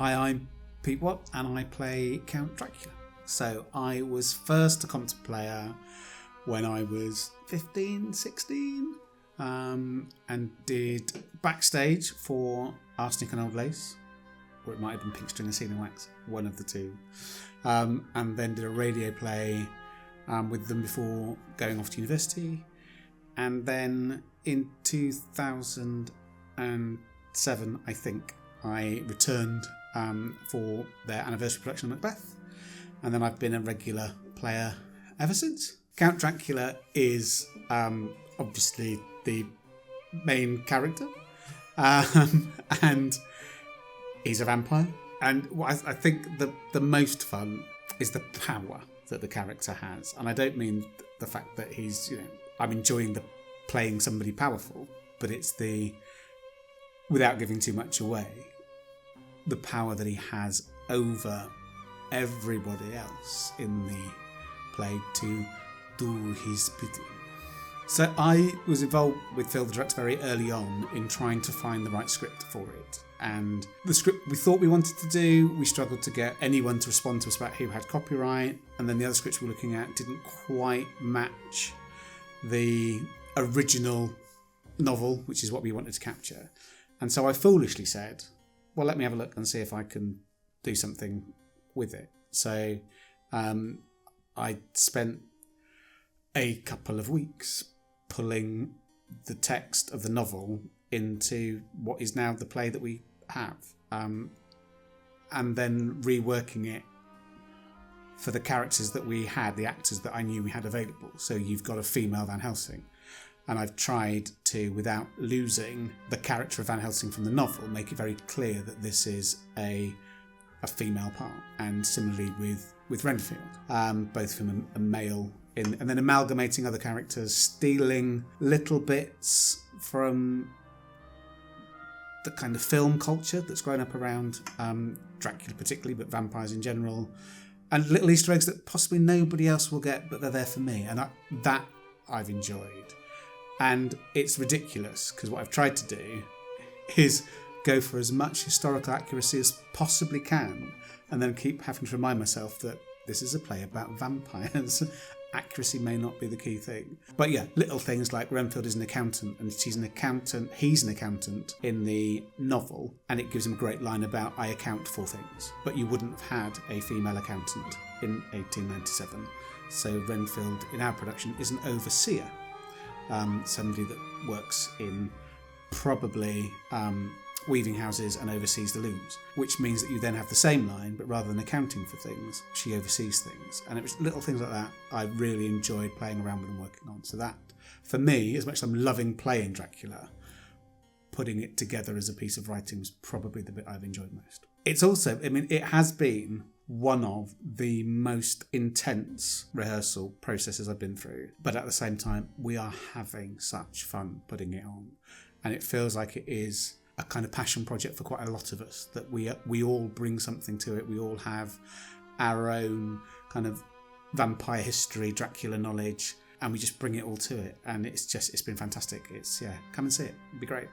Hi, I'm Pete Watt and I play Count Dracula. So I was first a competent player when I was 15, 16, and did backstage for Arsenic and Old Lace, or it might have been Pink String and Ceiling Wax, one of the two, and then did a radio play with them before going off to university. And then in 2007, I think, I returned for their anniversary production of Macbeth, and then I've been a regular player ever since. Count Dracula is obviously the main character, and he's a vampire. And what I think the most fun is the power that the character has. And I don't mean the fact that he's, I'm enjoying playing somebody powerful, but it's without giving too much away, the power that he has over everybody else in the play to do his bidding. So I was involved with Phil the director very early on in trying to find the right script for it. And the script we thought we wanted to do, we struggled to get anyone to respond to us about who had copyright. And then the other scripts we were looking at didn't quite match the original novel, which is what we wanted to capture. And so I foolishly said, well, let me have a look and see if I can do something with it. So I spent a couple of weeks pulling the text of the novel into what is now the play that we have, and then reworking it for the characters that we had, the actors that I knew we had available. So you've got a female Van Helsing, and I've tried to, without losing the character of Van Helsing from the novel, make it very clear that this is a female part. And similarly with Renfield, both of them are male, and then amalgamating other characters, stealing little bits from the kind of film culture that's grown up around Dracula particularly, but vampires in general, and little Easter eggs that possibly nobody else will get, but they're there for me, and that I've enjoyed. And it's ridiculous, because what I've tried to do is go for as much historical accuracy as possibly can, and then keep having to remind myself that this is a play about vampires. Accuracy may not be the key thing. But yeah, little things like Renfield is an accountant, and he's an accountant in the novel, and it gives him a great line about, I account for things. But you wouldn't have had a female accountant in 1897. So Renfield, in our production, is an overseer. Somebody that works in probably weaving houses and oversees the looms, which means that you then have the same line, but rather than accounting for things, she oversees things. And it was little things like that I really enjoyed playing around with and working on. So that, for me, as much as I'm loving playing Dracula, putting it together as a piece of writing was probably the bit I've enjoyed most. It's also, it has been one of the most intense rehearsal processes I've been through, but at the same time, we are having such fun putting it on. And it feels like it is a kind of passion project for quite a lot of us, that we all bring something to it. We all have our own kind of vampire history, Dracula knowledge, and we just bring it all to it. And it's been fantastic. Come and see it. It'd be great.